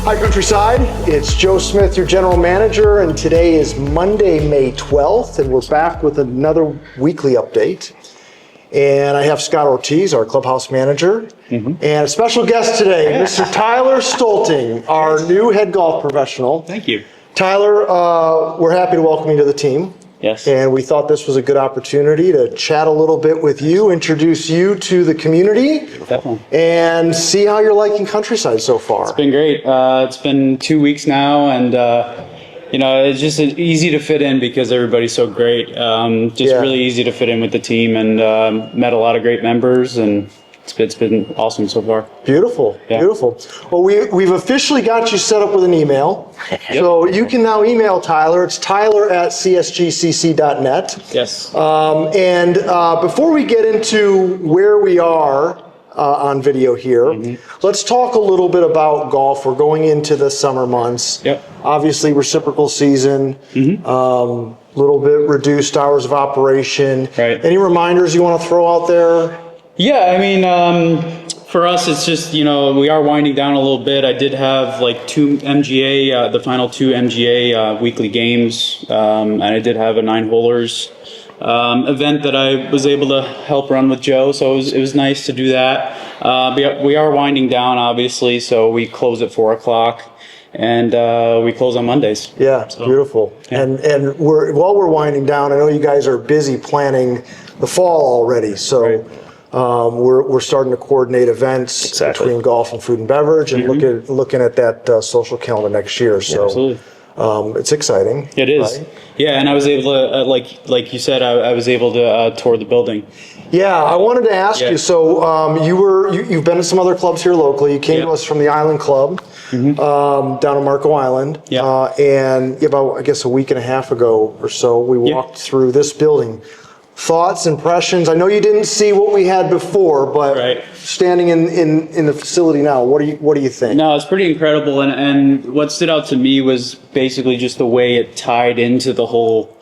Hi Countryside, it's Joe Smith, your general manager, and today is Monday, May 12th, and we're back with another weekly update. And I have Scott Ortiz, our clubhouse manager, and a special guest today, Mr. Tyler Stolting, our new head golf professional. Thank you. Tyler, we're happy to welcome you to the team. Yes. And we thought this was a good opportunity to chat a little bit with you, introduce you to the community, Definitely. and see how you're liking Countryside so far. It's been great. It's been 2 weeks now, and it's just easy to fit in because everybody's so great. Really easy to fit in with the team, and met a lot of great members, and it's been awesome so far. Beautiful, beautiful. Well, we've officially got you set up with an email. So you can now email Tyler. It's tyler@csgcc.net. Yes. Before we get into where we are on video here, let's talk a little bit about golf. We're going into the summer months. Yep. Obviously, reciprocal season. Little bit reduced hours of operation. Right. Any reminders you want to throw out there? Yeah, I mean, for us, it's just, we are winding down a little bit. I did have like two MGA, the final two MGA weekly games, and I did have a 9-holers event that I was able to help run with Joe, so it was nice to do that. We are winding down, obviously, so we close at 4 o'clock. And we close on Mondays. Yeah, so, beautiful. Yeah. And while we're winding down, I know you guys are busy planning the fall already, so. Right. We're starting to coordinate events between golf and food and beverage, and looking at that social calendar next year. So absolutely. It's exciting. It is. Right? Yeah, and I was able to, like you said, I was able to tour the building. Yeah, I wanted to ask you. So you've been to some other clubs here locally. You came to us from the Island Club down on Marco Island. Yeah. And about, I guess, a week and a half ago or so, we walked through this building. Thoughts, impressions? I know you didn't see what we had before, but standing in the facility now, what do you think? No, it's pretty incredible, and what stood out to me was basically just the way it tied into the whole,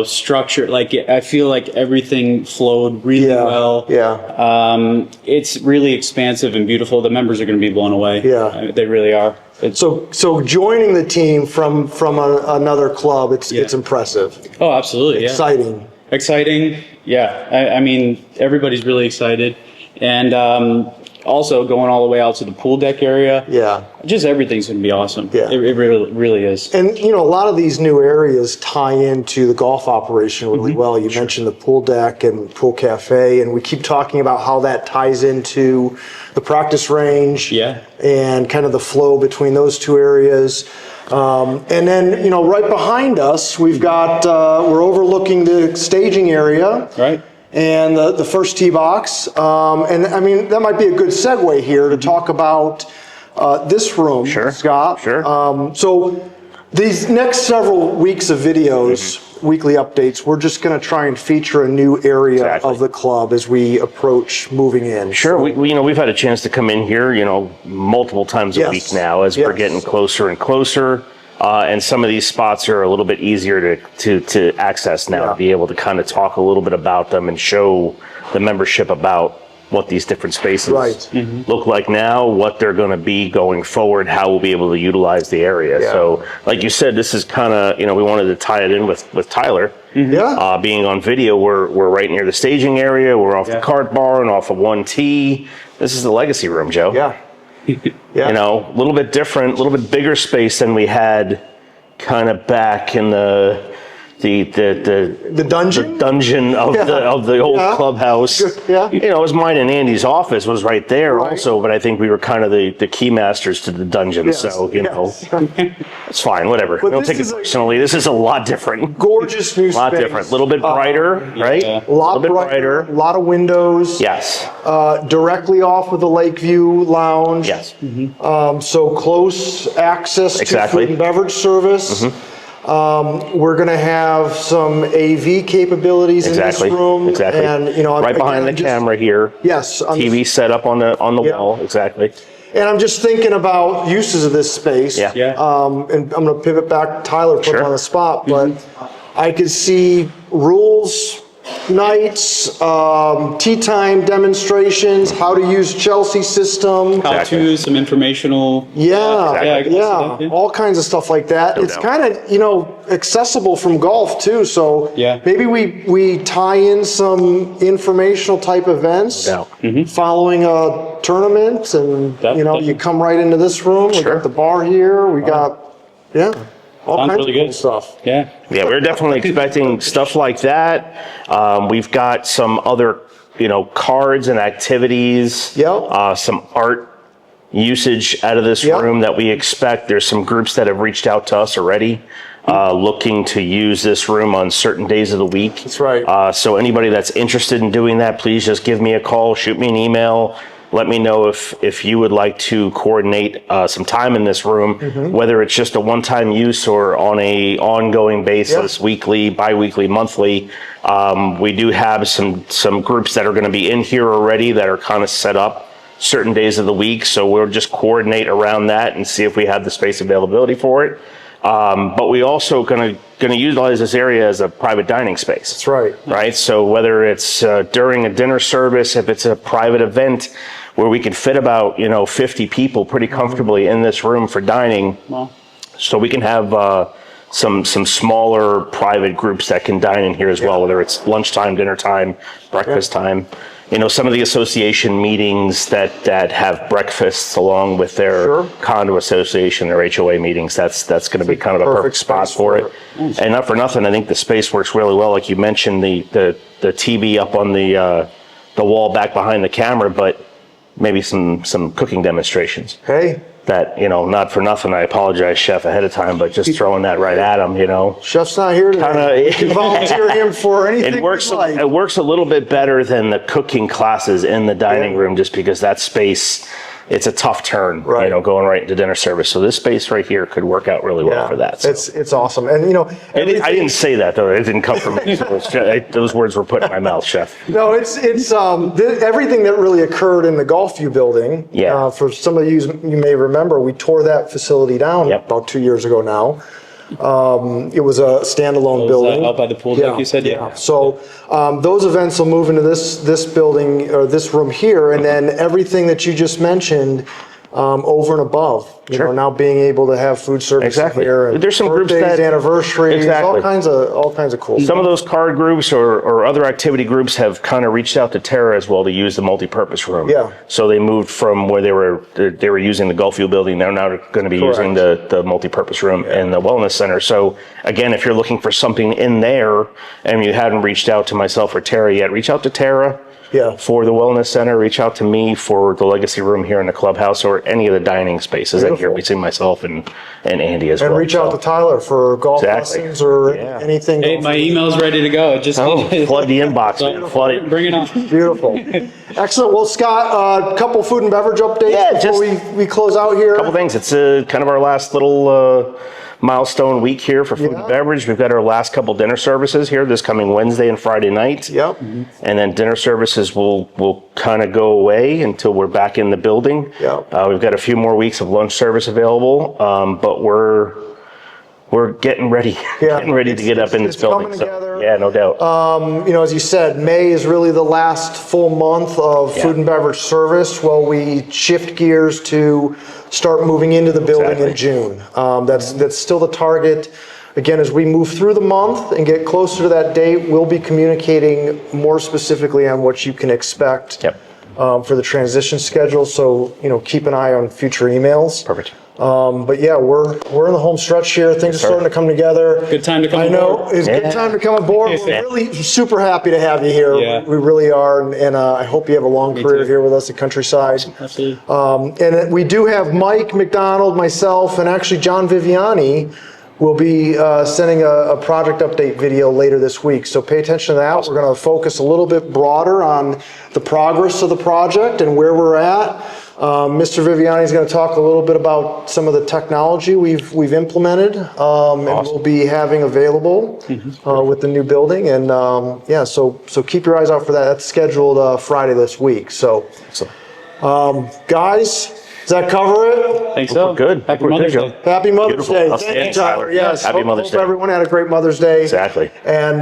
structure. Like, I feel like everything flowed really well. Yeah. It's really expansive and beautiful. The members are going to be blown away. Yeah. They really are. So joining the team from another club, it's impressive. Oh, absolutely. Exciting. Yeah. Exciting, yeah. I mean, everybody's really excited, and also going all the way out to the pool deck area. Yeah, just everything's going to be awesome. Yeah, it really is. And a lot of these new areas tie into the golf operation really well. You mentioned the pool deck and pool cafe, and we keep talking about how that ties into the practice range. Yeah, and kind of the flow between those two areas. And then, right behind us, we've got, we're overlooking the staging area. Right. And the first tee box. And I mean, that might be a good segue here to talk about this room, Scott. Sure. So these next several weeks of videos, weekly updates, we're just going to try and feature a new area of the club as we approach moving in. Sure. So, we've had a chance to come in here, multiple times a week now as we're getting closer and closer. And some of these spots are a little bit easier to access now, to be able to kind of talk a little bit about them and show the membership about what these different spaces look like now, what they're going to be going forward, how we'll be able to utilize the area. Yeah. So, like you said, this is kind of, we wanted to tie it in with Tyler. Being on video, we're right near the staging area. We're off the cart bar and off of 1T. This is the legacy room, Joe. Yeah. A little bit different, a little bit bigger space than we had kind of back in the dungeon? The dungeon of the old clubhouse. Yeah. It was mine and Andy's office was right there also, but I think we were kind of the key masters to the dungeon. Yes. So, it's fine, whatever. But don't take it personally. This is a lot different. Gorgeous new space. A lot different. A little bit brighter, right? A lot brighter. A lot of windows. Yes. Directly off of the Lakeview Lounge. Yes. So close access to food and beverage service. We're going to have some AV capabilities in this room. Exactly. And right behind the camera here. Yes. TV set up on the wall. Exactly. And I'm just thinking about uses of this space. And I'm going to pivot back. Tyler put him on the spot, but I could see rules nights, tea time demonstrations, how to use Chelsea system. How to, some informational. Yeah, all kinds of stuff like that. It's kind of, accessible from golf too, so maybe we tie in some informational type events following a tournament, and you come right into this room. We got the bar here, we got, all kinds of cool stuff. Yeah, we're definitely expecting stuff like that. We've got some other, cards and activities, some art usage out of this room that we expect. There's some groups that have reached out to us already, looking to use this room on certain days of the week. That's right. So anybody that's interested in doing that, please just give me a call, shoot me an email. Let me know if you would like to coordinate some time in this room, whether it's just a one-time use or on a ongoing basis, weekly, bi-weekly, monthly. We do have some groups that are going to be in here already that are kind of set up certain days of the week. So we'll just coordinate around that and see if we have the space availability for it. But we also going to utilize this area as a private dining space. That's right. Right. So whether it's during a dinner service, if it's a private event where we can fit about 50 people pretty comfortably in this room for dining, so we can have some smaller private groups that can dine in here as well, whether it's lunchtime, dinner time, breakfast time. Some of the association meetings that have breakfasts along with their condo association, their HOA meetings, that's going to be kind of a perfect spot for it. And not for nothing, I think the space works really well. Like you mentioned, the TV up on the wall back behind the camera, but maybe some cooking demonstrations. Hey. That, not for nothing, I apologize, Chef, ahead of time, but just throwing that right at him, Chef's not here today. You can volunteer him for anything it works a little bit better than the cooking classes in the dining room, just because that space, it's a tough turn, going right into dinner service. So this space right here could work out really well for that. So. It's awesome. And, I didn't say that, though. It didn't come from me. So those words were put in my mouth, Chef. No, it's everything that really occurred in the Golfview building. For some of you may remember, we tore that facility down about 2 years ago now. It was a standalone building. Out by the pool deck, you said? So those events will move into this building, or this room here, and then everything that you just mentioned over and above. You know, now being able to have food service here. And there's some birthdays, groups that anniversaries, all kinds of cool stuff. Some of those card groups or other activity groups have kind of reached out to Terra as well to use the multi-purpose room. So they moved from where they were using the Gulfview building. They're now going to be using the multi-purpose room in the wellness center. So again, if you're looking for something in there and you hadn't reached out to myself or Terra yet, reach out to Terra. For the wellness center, reach out to me for the legacy room here in the clubhouse or any of the dining spaces in here between myself and Andy as well. And reach out to Tyler for golf lessons or anything. Hey, my email's ready to go. Just flood the inbox, man. Flood it. Bring it on. Beautiful. Excellent. Well, Scott, a couple food and beverage updates before we close out here. A couple things. It's kind of our last little milestone week here for food and beverage. We've got our last couple dinner services here this coming Wednesday and Friday night. And then dinner services will kind of go away until we're back in the building. We've got a few more weeks of lunch service available, but we're getting ready, to get up in this building. Coming together. Yeah, no doubt. As you said, May is really the last full month of food and beverage service. Well, we shift gears to start moving into the building in June. That's still the target. Again, as we move through the month and get closer to that date, we'll be communicating more specifically on what you can expect for the transition schedule. So, keep an eye on future emails. Perfect. But yeah, we're in the home stretch here. Things are starting to come together. Good time to come aboard. I know. aboard. It's a good time to come aboard. We're really super happy to have you here. We really are. And I hope you have a long career here with us at Countryside. Absolutely. And we do have Mike McDonald, myself, and actually John Viviani will be sending a project update video later this week. So pay attention to that. We're going to focus a little bit broader on the progress of the project and where we're at. Mr. Viviani is going to talk a little bit about some of the technology we've implemented and we'll be having available with the new building. And so keep your eyes out for that. That's scheduled Friday this week. So, guys, does that cover it? Thanks so. Good. Happy Mother's Day. Happy Mother's Day. Thank you, Tyler. Yes. Happy Mother's Day. Hope everyone had a great Mother's Day. Exactly. And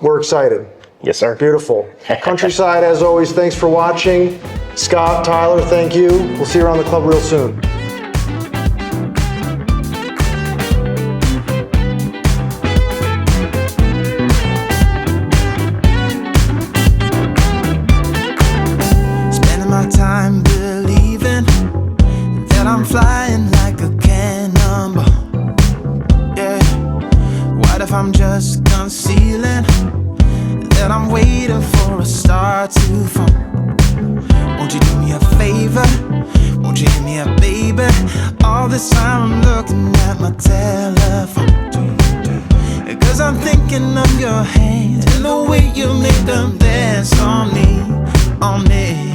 We're excited. Yes, sir. Beautiful. Countryside, as always, thanks for watching. Scott, Tyler, thank you. We'll see you around the club real soon. Spending my time believing that I'm flying like a cannonball. Yeah. What if I'm just concealing that I'm waiting for a star to fall? Won't you do me a favor? Won't you hit me up, baby? All this time I'm looking at my telephone, 'cause I'm thinking of your hands and the way you make them dance on me, on me.